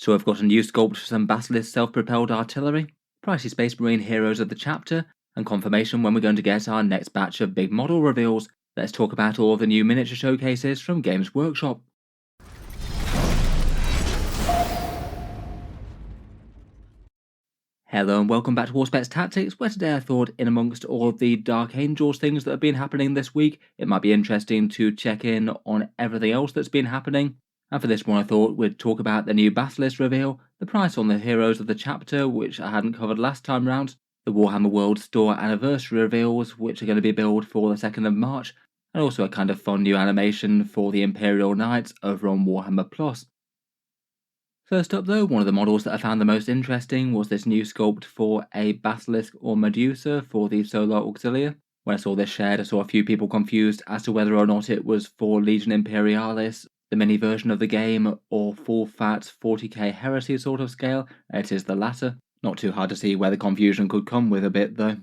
So I've got a new sculpt for some Basilisk self-propelled artillery, pricey Space Marine heroes of the chapter, and confirmation when we're going to get our next batch of big model reveals. Let's talk about all of the new miniature showcases from Games Workshop. Hello and welcome back to Warspets Tactics, where today I thought in amongst all of the Dark Angels things that have been happening this week, it might be interesting to check in on everything else that's been happening. And for this one I thought we'd talk about the new Basilisk reveal, the price on the heroes of the chapter, which I hadn't covered last time round, the Warhammer World Store anniversary reveals, which are going to be billed for the 2nd of March, and also a kind of fun new animation for the Imperial Knights over on Warhammer Plus. First up though, one of the models that I found the most interesting was this new sculpt for a Basilisk or Medusa for the Solar Auxilia. When I saw this shared, I saw a few people confused as to whether or not it was for Legion Imperialis, the mini version of the game, or full fat 40k heresy sort of scale. It is the latter. Not too hard to see where the confusion could come with a bit though,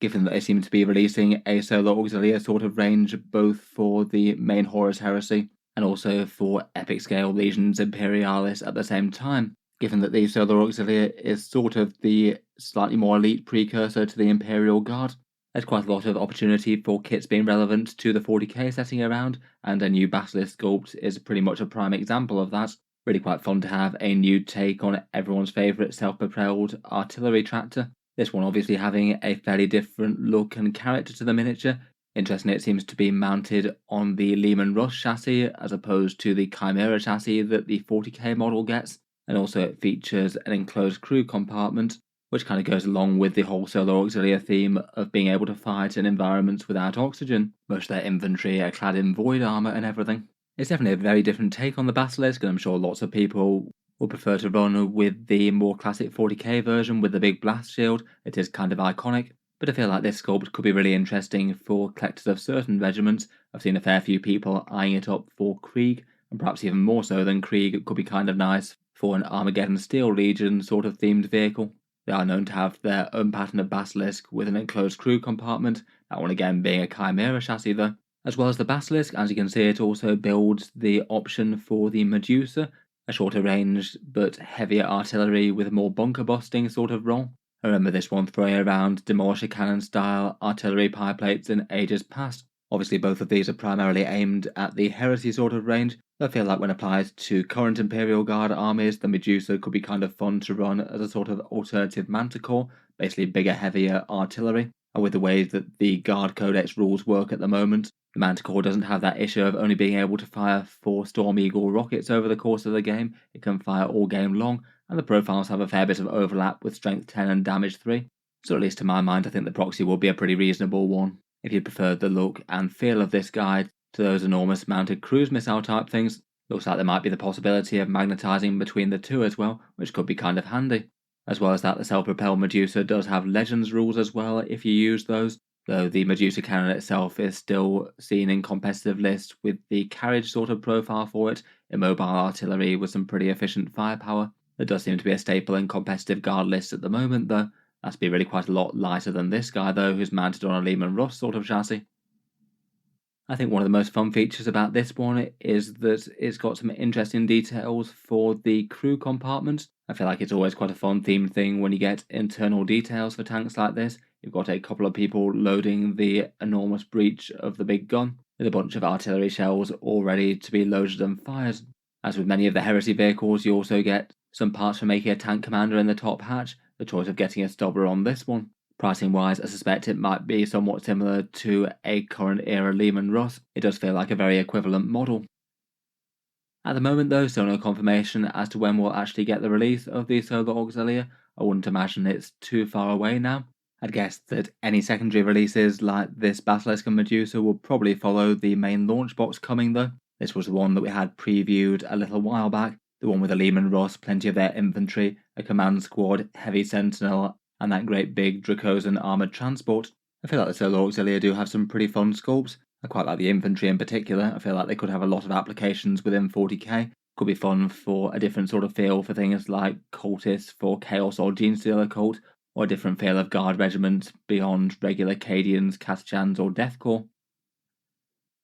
given that they seem to be releasing a Solar Auxilia sort of range both for the main Horus heresy and also for epic scale Legions Imperialis at the same time, given that the Solar Auxilia is sort of the slightly more elite precursor to the Imperial Guard. There's quite a lot of opportunity for kits being relevant to the 40k setting around, and a new Basilisk sculpt is pretty much a prime example of that. Really quite fun to have a new take on everyone's favourite self-propelled artillery tractor. This one obviously having a fairly different look and character to the miniature. Interesting, it seems to be mounted on the Lehman Russ chassis as opposed to the Chimera chassis that the 40k model gets, and also it features an enclosed crew compartment, which kind of goes along with the whole Solar Auxilia theme of being able to fight in environments without oxygen. Most of their infantry are clad in void armour and everything. It's definitely a very different take on the Basilisk, and I'm sure lots of people will prefer to run with the more classic 40k version with the big blast shield. It is kind of iconic. But I feel like this sculpt could be really interesting for collectors of certain regiments. I've seen a fair few people eyeing it up for Krieg, and perhaps even more so than Krieg, it could be kind of nice for an Armageddon Steel Legion sort of themed vehicle. They are known to have their own pattern of Basilisk with an enclosed crew compartment, that one again being a Chimera chassis though. As well as the Basilisk, as you can see, it also builds the option for the Medusa, a shorter range but heavier artillery with a more bunker busting sort of role. I remember this one throwing around Demolisher Cannon style artillery pie plates in ages past. Obviously both of these are primarily aimed at the heresy sort of range, but I feel like when applied to current Imperial Guard armies, the Medusa could be kind of fun to run as a sort of alternative Manticore, basically bigger, heavier artillery. And with the way that the Guard Codex rules work at the moment, the Manticore doesn't have that issue of only being able to fire 4 Storm Eagle rockets over the course of the game. It can fire all game long, and the profiles have a fair bit of overlap with strength 10 and damage 3, so at least to my mind I think the proxy will be a pretty reasonable one. If you prefer the look and feel of this guide to those enormous mounted cruise missile type things, looks like there might be the possibility of magnetising between the two as well, which could be kind of handy. As well as that, the self-propelled Medusa does have Legends rules as well if you use those, though the Medusa cannon itself is still seen in competitive lists with the carriage sort of profile for it, immobile artillery with some pretty efficient firepower. There does seem to be a staple in competitive guard lists at the moment though. That's be really quite a lot lighter than this guy though, who's mounted on a Lehman Russ sort of chassis. I think one of the most fun features about this one is that it's got some interesting details for the crew compartment. I feel like it's always quite a fun themed thing when you get internal details for tanks like this. You've got a couple of people loading the enormous breech of the big gun, with a bunch of artillery shells all ready to be loaded and fired. As with many of the heresy vehicles, you also get some parts for making a tank commander in the top hatch, the choice of getting a stubber on this one. Pricing wise, I suspect it might be somewhat similar to a current era Lehman Russ. It does feel like a very equivalent model. At the moment though, still no confirmation as to when we'll actually get the release of the Solar Auxilia. I wouldn't imagine it's too far away now. I'd guess that any secondary releases like this Basilisk and Medusa will probably follow the main launch box coming though. This was the one that we had previewed a little while back, the one with a Lehman Russ, plenty of their infantry, a command squad, heavy sentinel, and that great big Dracosan armoured transport. I feel like the Solar Auxilia do have some pretty fun sculpts. I quite like the infantry in particular. I feel like they could have a lot of applications within 40k. Could be fun for a different sort of feel for things like cultists for Chaos or Genestealer cult, or a different feel of guard regiment beyond regular Cadians, Katachans or Deathcore.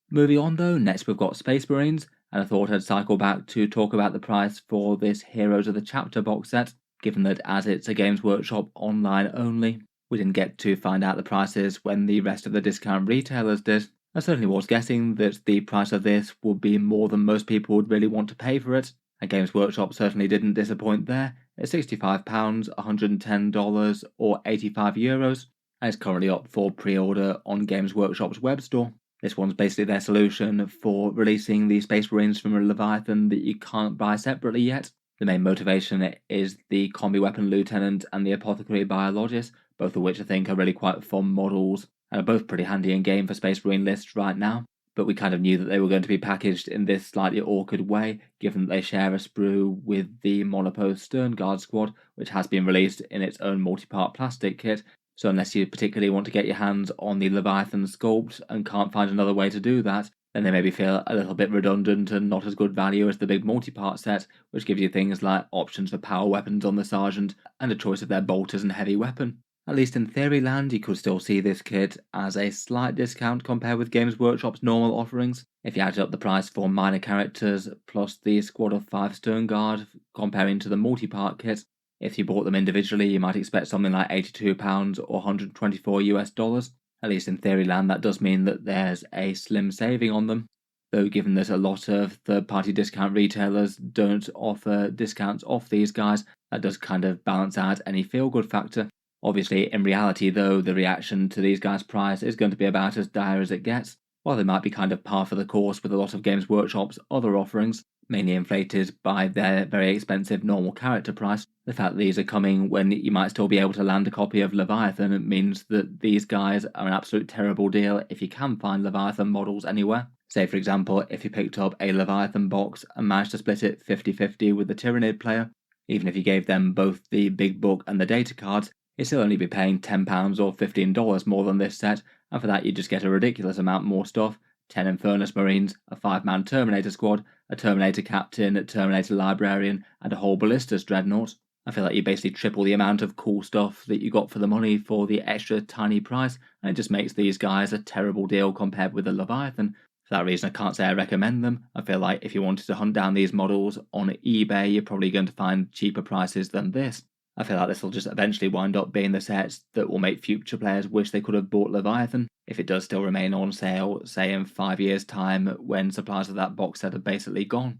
Moving on though, next we've got Space Marines, and I thought I'd cycle back to talk about the price for this Heroes of the Chapter box set, given that as it's a Games Workshop online only, we didn't get to find out the prices when the rest of the discount retailers did. I certainly was guessing that the price of this would be more than most people would really want to pay for it, and Games Workshop certainly didn't disappoint there. It's £65, $110 or €85, and it's currently up for pre-order on Games Workshop's web store. This one's basically their solution for releasing the Space Marines from a Leviathan that you can't buy separately yet. The main motivation is the Combi Weapon Lieutenant and the Apothecary Biologist, both of which I think are really quite fun models, and are both pretty handy in game for Space Marine lists right now. But we kind of knew that they were going to be packaged in this slightly awkward way, given that they share a sprue with the Monopost Stern Guard squad, which has been released in its own multi-part plastic kit. So unless you particularly want to get your hands on the Leviathan sculpt and can't find another way to do that, then they maybe feel a little bit redundant and not as good value as the big multi-part set, which gives you things like options for power weapons on the Sergeant and a choice of their bolters and heavy weapon. At least in theory land, you could still see this kit as a slight discount compared with Games Workshop's normal offerings. If you added up the price for minor characters plus the squad of 5 Stern Guard comparing to the multi-part kit, if you bought them individually, you might expect something like £82 or $124. At least in theory land, that does mean that there's a slim saving on them. Though given that a lot of third-party discount retailers don't offer discounts off these guys, that does kind of balance out any feel-good factor. Obviously, in reality though, the reaction to these guys' price is going to be about as dire as it gets. While they might be kind of par for the course with a lot of Games Workshop's other offerings, mainly inflated by their very expensive normal character price, the fact that these are coming when you might still be able to land a copy of Leviathan means that these guys are an absolute terrible deal if you can find Leviathan models anywhere. Say for example, if you picked up a Leviathan box and managed to split it 50-50 with the Tyrannid player, even if you gave them both the big book and the data cards, you'd still only be paying £10 or $15 more than this set, and for that you just get a ridiculous amount more stuff: 10 Infernus Marines, a 5-man Terminator squad, a Terminator Captain, a Terminator Librarian, and a whole Ballistas Dreadnought. I feel like you basically triple the amount of cool stuff that you got for the money for the extra tiny price, and it just makes these guys a terrible deal compared with the Leviathan. For that reason, I can't say I recommend them. I feel like if you wanted to hunt down these models on eBay, you're probably going to find cheaper prices than this. I feel like this will just eventually wind up being the sets that will make future players wish they could have bought Leviathan, if it does still remain on sale, say in 5 years' time when supplies of that box set are basically gone.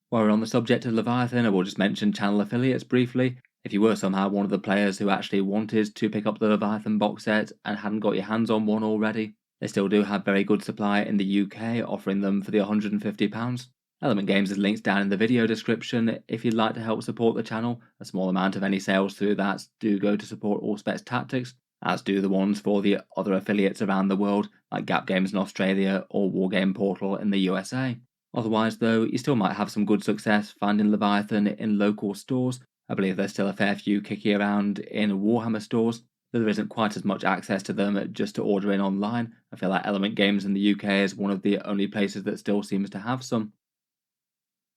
While we're on the subject of Leviathan, I will just mention channel affiliates briefly. If you were somehow one of the players who actually wanted to pick up the Leviathan box set and hadn't got your hands on one already, they still do have very good supply in the UK, offering them for the £150. Element Games is linked down in the video description if you'd like to help support the channel. A small amount of any sales through that do go to support Allspecs Tactics, as do the ones for the other affiliates around the world, like Gap Games in Australia or Wargame Portal in the USA. Otherwise though, you still might have some good success finding Leviathan in local stores. I believe there's still a fair few kicking around in Warhammer stores, though there isn't quite as much access to them just to order in online. I feel like Element Games in the UK is one of the only places that still seems to have some.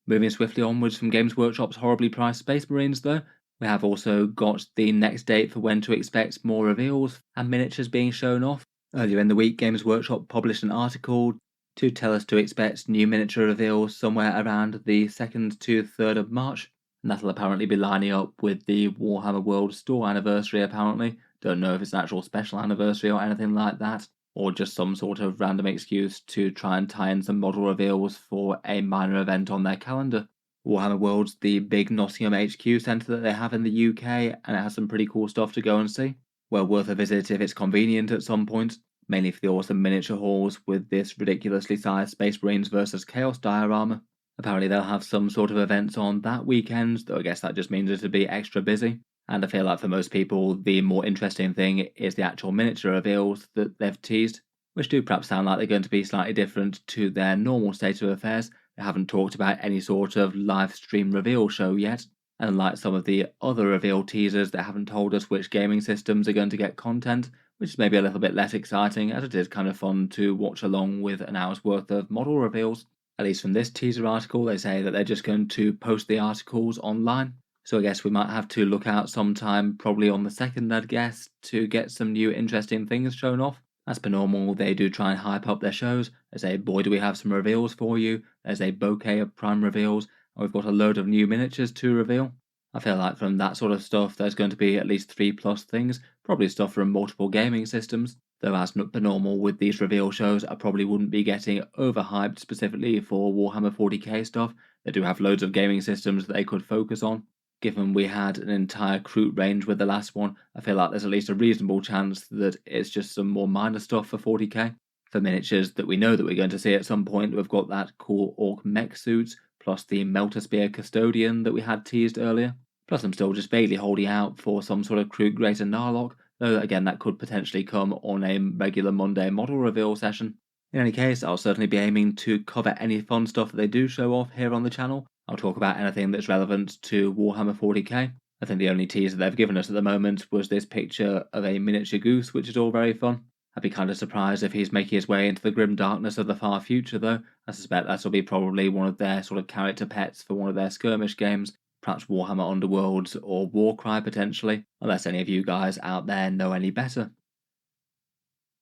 Moving swiftly onwards from Games Workshop's horribly priced Space Marines though, we have also got the next date for when to expect more reveals and miniatures being shown off. Earlier in the week, Games Workshop published an article to tell us to expect new miniature reveals somewhere around the 2nd to 3rd of March, and that'll apparently be lining up with the Warhammer World Store anniversary apparently. Don't know if it's an actual special anniversary or anything like that, or just some sort of random excuse to try and tie in some model reveals for a minor event on their calendar. Warhammer World's the big Nottingham HQ centre that they have in the UK, and it has some pretty cool stuff to go and see. Well worth a visit if it's convenient at some point, mainly for the awesome miniature halls with this ridiculously sized Space Marines vs Chaos diorama. Apparently they'll have some sort of events on that weekend, though I guess that just means it'll be extra busy. And I feel like for most people, the more interesting thing is the actual miniature reveals that they've teased, which do perhaps sound like they're going to be slightly different to their normal state of affairs. They haven't talked about any sort of live stream reveal show yet, and unlike some of the other reveal teasers that haven't told us which gaming systems are going to get content, which is maybe a little bit less exciting, as it is kind of fun to watch along with an hour's worth of model reveals. At least from this teaser article, they say that they're just going to post the articles online. So I guess we might have to look out sometime, probably on the 2nd, I'd guess, to get some new interesting things shown off. As per normal, they do try and hype up their shows. They say, boy do we have some reveals for you, there's a bouquet of prime reveals, and we've got a load of new miniatures to reveal. I feel like from that sort of stuff, there's going to be at least 3+ things, probably stuff from multiple gaming systems. Though as per normal with these reveal shows, I probably wouldn't be getting overhyped specifically for Warhammer 40k stuff. They do have loads of gaming systems that they could focus on. Given we had an entire Kroot range with the last one, I feel like there's at least a reasonable chance that it's just some more minor stuff for 40k. For miniatures that we know that we're going to see at some point, we've got that cool Orc mech suits, plus the Melter Spear Custodian that we had teased earlier. Plus I'm still just vaguely holding out for some sort of Kroot Greater Narlock, though again that could potentially come on a regular Monday model reveal session. In any case, I'll certainly be aiming to cover any fun stuff that they do show off here on the channel. I'll talk about anything that's relevant to Warhammer 40k. I think the only teaser they've given us at the moment was this picture of a miniature goose, which is all very fun. I'd be kind of surprised if he's making his way into the grim darkness of the far future though. I suspect that'll be probably one of their sort of character pets for one of their skirmish games, perhaps Warhammer Underworlds or Warcry potentially, unless any of you guys out there know any better.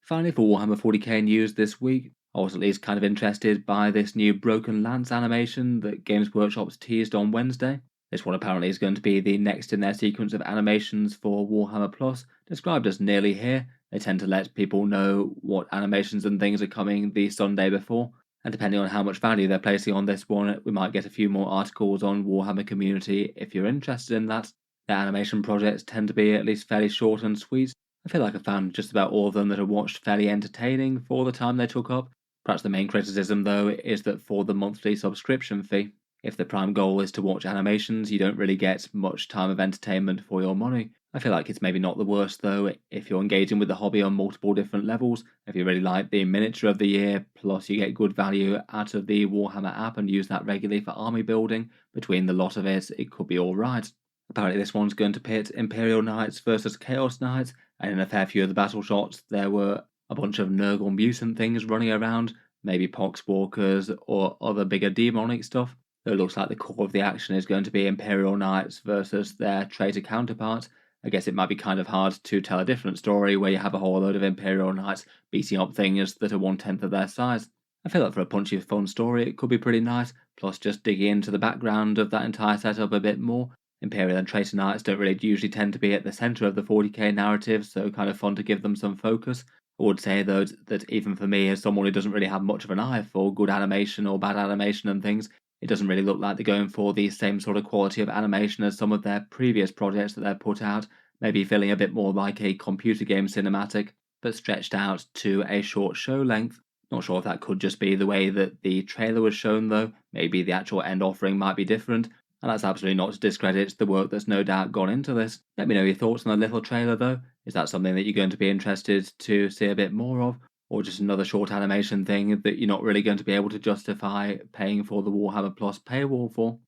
Finally, for Warhammer 40k news this week, I was at least kind of interested by this new Broken Lance animation that Games Workshop's teased on Wednesday. This one apparently is going to be the next in their sequence of animations for Warhammer Plus, described as nearly here. They tend to let people know what animations and things are coming the Sunday before, and depending on how much value they're placing on this one, we might get a few more articles on Warhammer Community if you're interested in that. Their animation projects tend to be at least fairly short and sweet. I feel like I found just about all of them that I watched fairly entertaining for the time they took up. Perhaps the main criticism, though, is that for the monthly subscription fee, if the prime goal is to watch animations, you don't really get much time of entertainment for your money. I feel like it's maybe not the worst, though, if you're engaging with the hobby on multiple different levels. If you really like the miniature of the year, plus you get good value out of the Warhammer app and use that regularly for army building, between the lot of it could be alright. Apparently this one's going to pit Imperial Knights versus Chaos Knights, and in a fair few of the battle shots there were a bunch of Nurgle mutant things running around, maybe Poxwalkers or other bigger demonic stuff. Though it looks like the core of the action is going to be Imperial Knights versus their traitor counterparts. I guess it might be kind of hard to tell a different story where you have a whole load of Imperial Knights beating up things that are 1/10 of their size. I feel like for a punchy fun story it could be pretty nice, plus just digging into the background of that entire setup a bit more. Imperial and Traitor Knights don't really usually tend to be at the centre of the 40k narrative, so kind of fun to give them some focus. I would say though that even for me, as someone who doesn't really have much of an eye for good animation or bad animation and things, it doesn't really look like they're going for the same sort of quality of animation as some of their previous projects that they've put out, maybe feeling a bit more like a computer game cinematic, but stretched out to a short show length. Not sure if that could just be the way that the trailer was shown though, maybe the actual end offering might be different, and that's absolutely not to discredit the work that's no doubt gone into this. Let me know your thoughts on the little trailer though. Is that something that you're going to be interested to see a bit more of? Or just another short animation thing that you're not really going to be able to justify paying for the Warhammer Plus paywall for?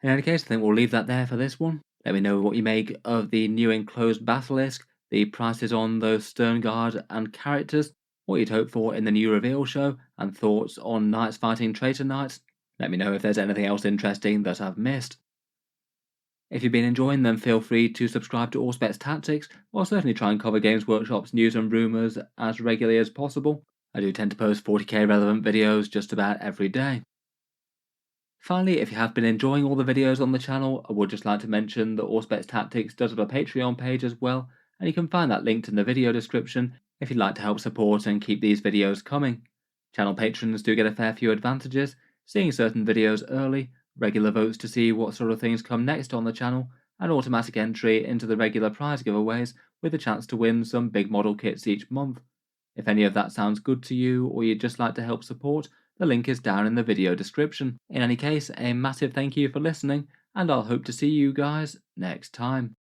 In any case, I think we'll leave that there for this one. Let me know what you make of the new enclosed Basilisk, the prices on those Stern Guard and characters, what you'd hope for in the new reveal show, and thoughts on Knights fighting Traitor Knights. Let me know if there's anything else interesting that I've missed. If you've been enjoying them, feel free to subscribe to Auspex Tactics. I'll certainly try and cover Games Workshop's news and rumours as regularly as possible. I do tend to post 40k relevant videos just about every day. Finally, if you have been enjoying all the videos on the channel, I would just like to mention that Auspex Tactics does have a Patreon page as well, and you can find that linked in the video description if you'd like to help support and keep these videos coming. Channel patrons do get a fair few advantages, seeing certain videos early, regular votes to see what sort of things come next on the channel, and automatic entry into the regular prize giveaways with a chance to win some big model kits each month. If any of that sounds good to you or you'd just like to help support, the link is down in the video description. In any case, a massive thank you for listening, and I'll hope to see you guys next time.